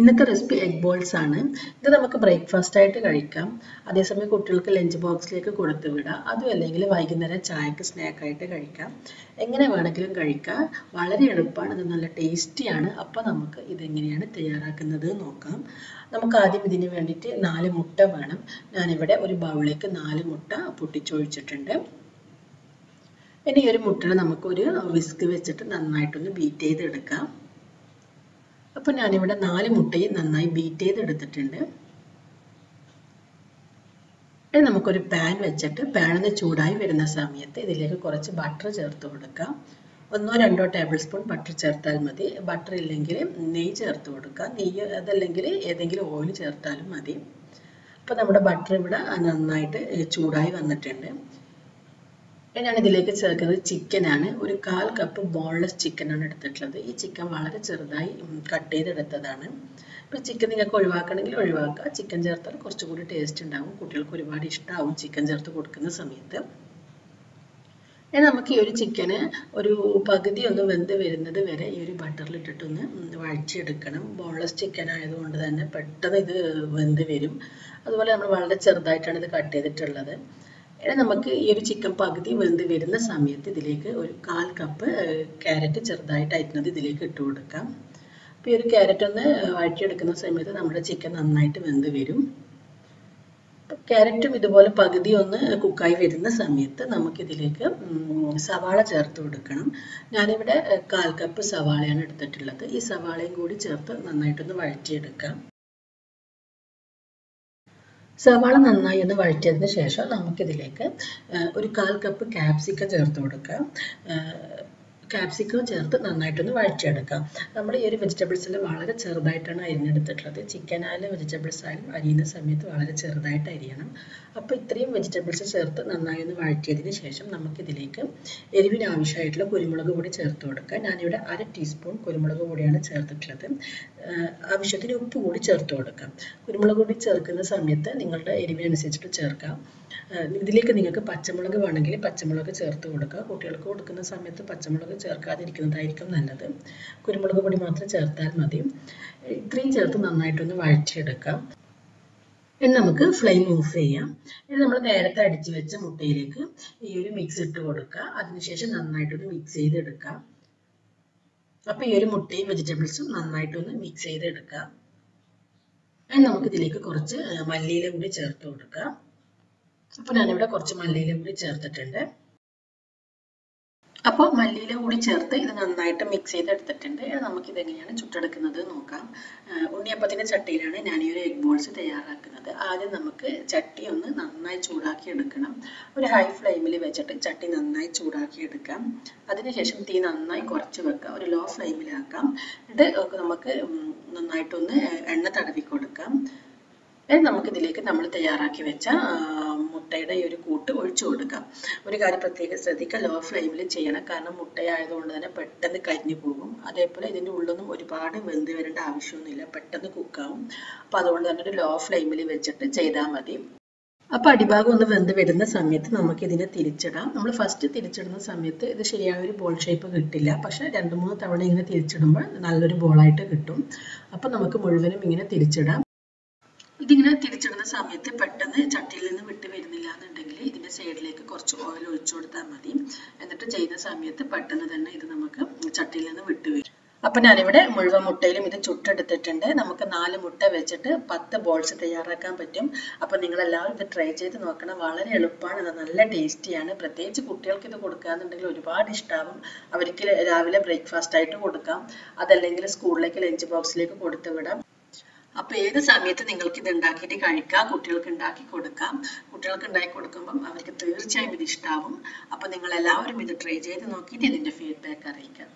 ഇന്നത്തെ recipe egg balls ആണ്. ഇത് നമുക്ക് ബ്രേക്ക്ഫാസ്റ്റ് ആയിട്ട് കഴിക്കാം. അതേസമയം കുട്ടികൾക്ക് ലഞ്ച് ബോക്സിലേക്ക് കൊടുത്തു വിടാം. അതും അല്ലെങ്കിൽ വൈകുന്നേരം ചായക്ക് സ്നാക്ക് ആയിട്ട് കഴിക്കാം. എങ്ങനെ വേണമെങ്കിലും കഴിക്കാം. വളരെ എളുപ്പമാണ്, ഇത് നല്ല ടേസ്റ്റിയാണ്. അപ്പോൾ നമുക്ക് ഇതെങ്ങനെയാണ് തയ്യാറാക്കുന്നത് നോക്കാം. നമുക്ക് ആദ്യം ഇതിന് വേണ്ടിയിട്ട് 4 മുട്ട വേണം. ഞാനിവിടെ ഒരു ബൗളിലേക്ക് 4 മുട്ട പൊട്ടിച്ചൊഴിച്ചിട്ടുണ്ട്. ഇനി ഈ ഒരു മുട്ട നമുക്കൊരു വിസ്ക് വെച്ചിട്ട് നന്നായിട്ടൊന്ന് ബീറ്റ് ചെയ്തെടുക്കാം. അപ്പോൾ ഞാനിവിടെ 4 മുട്ടയും നന്നായി ബീറ്റ് ചെയ്തെടുത്തിട്ടുണ്ട്. ഇനി നമുക്കൊരു പാൻ വെച്ചിട്ട് പാനിന് ചൂടായി വരുന്ന സമയത്ത് ഇതിലേക്ക് കുറച്ച് ബട്ടർ ചേർത്ത് കൊടുക്കാം. 1-2 ടേബിൾ സ്പൂൺ ബട്ടർ ചേർത്താൽ മതി. ബട്ടർ ഇല്ലെങ്കിൽ നെയ്യ് ചേർത്ത് കൊടുക്കാം. നെയ്യ് അതല്ലെങ്കിൽ ഏതെങ്കിലും ഓയിൽ ചേർത്താലും മതി. അപ്പോൾ നമ്മുടെ ബട്ടർ ഇവിടെ നന്നായിട്ട് ചൂടായി വന്നിട്ടുണ്ട്. ഞാൻ ഇതിലേക്ക് ചേർക്കുന്നത് ചിക്കനാണ്. ഒരു 1/4 കപ്പ് ബോൺലെസ് ചിക്കനാണ് എടുത്തിട്ടുള്ളത്. ഈ ചിക്കൻ വളരെ ചെറുതായി കട്ട് ചെയ്തെടുത്തതാണ്. ഇപ്പോൾ ചിക്കൻ നിങ്ങൾക്ക് ഒഴിവാക്കണമെങ്കിൽ ഒഴിവാക്കുക. ചിക്കൻ ചേർത്താൽ കുറച്ചുകൂടി ടേസ്റ്റ് ഉണ്ടാവും. കുട്ടികൾക്ക് ഒരുപാട് ഇഷ്ടമാവും ചിക്കൻ ചേർത്ത് കൊടുക്കുന്ന സമയത്ത്. ഇനി നമുക്ക് ഈ ഒരു ചിക്കന് ഒരു പകുതി ഒന്ന് വെന്ത് വരുന്നത് വരെ ഈ ഒരു ബട്ടറിലിട്ടിട്ടൊന്ന് വഴറ്റിയെടുക്കണം. ബോൺലെസ് ചിക്കൻ ആയതുകൊണ്ട് തന്നെ പെട്ടെന്ന് ഇത് വെന്ത് വരും. അതുപോലെ നമ്മൾ വളരെ ചെറുതായിട്ടാണ് ഇത് കട്ട് ചെയ്തിട്ടുള്ളത്. ഇനി നമുക്ക് ഈ ഒരു ചിക്കൻ പകുതി വെന്ത് വരുന്ന സമയത്ത് ഇതിലേക്ക് ഒരു 1/4 കപ്പ് ക്യാരറ്റ് ചെറുതായിട്ട് അരിഞ്ഞത് ഇതിലേക്ക് ഇട്ട് കൊടുക്കാം. അപ്പോൾ ഈ ഒരു ക്യാരറ്റ് ഒന്ന് വഴറ്റിയെടുക്കുന്ന സമയത്ത് നമ്മുടെ ചിക്കൻ നന്നായിട്ട് വെന്ത് വരും. ക്യാരറ്റും ഇതുപോലെ പകുതി ഒന്ന് കുക്കായി വരുന്ന സമയത്ത് നമുക്കിതിലേക്ക് സവാള ചേർത്ത് കൊടുക്കണം. ഞാനിവിടെ 1/4 കപ്പ് സവാളയാണ് എടുത്തിട്ടുള്ളത്. ഈ സവാളയും കൂടി ചേർത്ത് നന്നായിട്ടൊന്ന് വഴറ്റിയെടുക്കാം. സവാള നന്നായി ഒന്ന് വഴറ്റിയതിന് ശേഷം നമുക്കിതിലേക്ക് ഒരു 1/4 കപ്പ് ക്യാപ്സിക്കം ചേർത്ത് കൊടുക്കാം. ക്യാപ്സിക്കം ചേർത്ത് നന്നായിട്ടൊന്ന് വഴറ്റിയെടുക്കാം. നമ്മൾ ഈ ഒരു വെജിറ്റബിൾസിൽ വളരെ ചെറുതായിട്ടാണ് അരിഞ്ഞെടുത്തിട്ടുള്ളത്. ചിക്കൻ ആയാലും വെജിറ്റബിൾസ് ആയാലും അരിയുന്ന സമയത്ത് വളരെ ചെറുതായിട്ട് അരിയണം. അപ്പോൾ ഇത്രയും വെജിറ്റബിൾസ് ചേർത്ത് നന്നായി ഒന്ന് വഴറ്റിയതിന് ശേഷം നമുക്കിതിലേക്ക് എരിവിന് ആവശ്യമായിട്ടുള്ള കുരുമുളക് പൊടി ചേർത്ത് കൊടുക്കാം. ഞാനിവിടെ 1/2 ടീസ്പൂൺ കുരുമുളക് പൊടിയാണ് ചേർത്തിട്ടുള്ളത്. ആവശ്യത്തിന് ഉപ്പ് കൂടി ചേർത്ത് കൊടുക്കാം. കുരുമുളക് പൊടി ചേർക്കുന്ന സമയത്ത് നിങ്ങളുടെ എരിവിനനുസരിച്ചിട്ട് ചേർക്കാം. ഇതിലേക്ക് നിങ്ങൾക്ക് പച്ചമുളക് വേണമെങ്കിൽ പച്ചമുളക് ചേർത്ത് കൊടുക്കുക. കുട്ടികൾക്ക് കൊടുക്കുന്ന സമയത്ത് പച്ചമുളക് ചേർക്കാതിരിക്കുന്നതായിരിക്കും നല്ലത്. കുരുമുളക് പൊടി മാത്രം ചേർത്താൽ മതി. ഇത്രയും ചേർത്ത് നന്നായിട്ടൊന്ന് വഴറ്റിയെടുക്കാം. ഇനി നമുക്ക് ഫ്ലെയിം ഓഫ് ചെയ്യാം. ഇനി നമ്മൾ നേരത്തെ അടിച്ചു വെച്ച മുട്ടയിലേക്ക് ഈ ഒരു മിക്സ് ഇട്ട് കൊടുക്കുക. അതിനുശേഷം നന്നായിട്ടൊന്ന് മിക്സ് ചെയ്തെടുക്കാം. അപ്പോൾ ഈ ഒരു മുട്ടയും വെജിറ്റബിൾസും നന്നായിട്ടൊന്ന് മിക്സ് ചെയ്തെടുക്കാം. ഇനി നമുക്ക് ഇതിലേക്ക് കുറച്ച് മല്ലിയില കൂടി ചേർത്ത് കൊടുക്കാം. അപ്പോൾ ഞാനിവിടെ കുറച്ച് മല്ലിയില കൂടി ചേർത്തിട്ടുണ്ട്. അപ്പോൾ മല്ലിയില കൂടി ചേർത്ത് ഇത് നന്നായിട്ട് മിക്സ് ചെയ്തെടുത്തിട്ടുണ്ട്. നമുക്കിത് എങ്ങനെയാണ് ചുട്ടെടുക്കുന്നത് നോക്കാം. ഉണ്ണിയപ്പത്തിൻ്റെ ചട്ടിയിലാണ് ഞാൻ ഈ ഒരു എഗ് ബോൾസ് തയ്യാറാക്കുന്നത്. ആദ്യം നമുക്ക് ചട്ടി ഒന്ന് നന്നായി ചൂടാക്കി എടുക്കണം. ഒരു ഹൈ ഫ്ലെയിമിൽ വെച്ചിട്ട് ചട്ടി നന്നായി ചൂടാക്കി എടുക്കാം. അതിനുശേഷം തീ നന്നായി കുറച്ച് വെക്കാം. ഒരു ലോ ഫ്ലെയിമിലാക്കാം. എന്നിട്ട് നമുക്ക് നന്നായിട്ടൊന്ന് എണ്ണ തടവി കൊടുക്കാം. നമുക്കിതിലേക്ക് നമ്മൾ തയ്യാറാക്കി വെച്ച മുട്ടയുടെ ഈ ഒരു കൂട്ട് ഒഴിച്ചു കൊടുക്കാം. ഒരു കാര്യം പ്രത്യേകം ശ്രദ്ധിക്കുക, ലോ ഫ്ലെയിമിൽ ചെയ്യണം. കാരണം മുട്ടയായതുകൊണ്ട് തന്നെ പെട്ടെന്ന് കരിഞ്ഞു പോകും. അതേപോലെ ഇതിൻ്റെ ഉള്ളൊന്നും ഒരുപാട് വെന്ത് വരേണ്ട ആവശ്യമൊന്നുമില്ല, പെട്ടെന്ന് കുക്കാവും. അപ്പോൾ അതുകൊണ്ട് തന്നെ ഒരു ലോ ഫ്ലെയിമിൽ വെച്ചിട്ട് ചെയ്താൽ മതി. അപ്പോൾ അടിഭാഗം ഒന്ന് വെന്ത് വരുന്ന സമയത്ത് നമുക്ക് ഇതിനെ തിരിച്ചിടാം. നമ്മൾ ഫസ്റ്റ് തിരിച്ചിടുന്ന സമയത്ത് ഇത് ശരിയായ ഒരു ബോൾ ഷേപ്പ് കിട്ടില്ല. പക്ഷേ 2-3 തവണ ഇങ്ങനെ തിരിച്ചിടുമ്പോൾ നല്ലൊരു ബോളായിട്ട് കിട്ടും. അപ്പോൾ നമുക്ക് മുഴുവനും ഇങ്ങനെ തിരിച്ചിടാം. ഇതിങ്ങനെ തിരിച്ചിടുന്ന സമയത്ത് പെട്ടെന്ന് ചട്ടിയിൽ നിന്ന് വിട്ട് വരുന്നില്ല എന്നുണ്ടെങ്കിൽ ഇതിൻ്റെ സൈഡിലേക്ക് കുറച്ച് ഓയിൽ ഒഴിച്ചു കൊടുത്താൽ മതി. എന്നിട്ട് ചെയ്യുന്ന സമയത്ത് പെട്ടെന്ന് തന്നെ ഇത് നമുക്ക് ചട്ടിയിൽ നിന്ന് വിട്ട് വരും. അപ്പം ഞാനിവിടെ മുഴുവൻ മുട്ടയിലും ഇത് ചുട്ടെടുത്തിട്ടുണ്ട്. നമുക്ക് 4 മുട്ട വെച്ചിട്ട് 10 ബോൾസ് തയ്യാറാക്കാൻ പറ്റും. അപ്പം നിങ്ങളെല്ലാവരും ഇത് ട്രൈ ചെയ്ത് നോക്കണം. വളരെ എളുപ്പമാണ്, ഇത് നല്ല ടേസ്റ്റിയാണ്. പ്രത്യേകിച്ച് കുട്ടികൾക്ക് ഇത് കൊടുക്കുകയെന്നുണ്ടെങ്കിൽ ഒരുപാട് ഇഷ്ടമാകും. അവർക്ക് രാവിലെ ബ്രേക്ക്ഫാസ്റ്റ് ആയിട്ട് കൊടുക്കാം. അതല്ലെങ്കിൽ സ്കൂളിലേക്ക് ലഞ്ച് ബോക്സിലേക്ക് കൊടുത്തു വിടാം. അപ്പോൾ ഏത് സമയത്ത് നിങ്ങൾക്ക് ഇത് ഉണ്ടാക്കിയിട്ട് കഴിക്കാം. കുട്ടികൾക്ക് ഉണ്ടാക്കി കൊടുക്കാം. കുട്ടികൾക്ക് ഉണ്ടാക്കി കൊടുക്കുമ്പം അവർക്ക് തീർച്ചയായും ഇത് ഇഷ്ടമാവും. അപ്പോൾ നിങ്ങളെല്ലാവരും ഇത് ട്രൈ ചെയ്ത് നോക്കിയിട്ട് ഇതിൻ്റെ ഫീഡ്ബാക്ക് അറിയിക്കാം.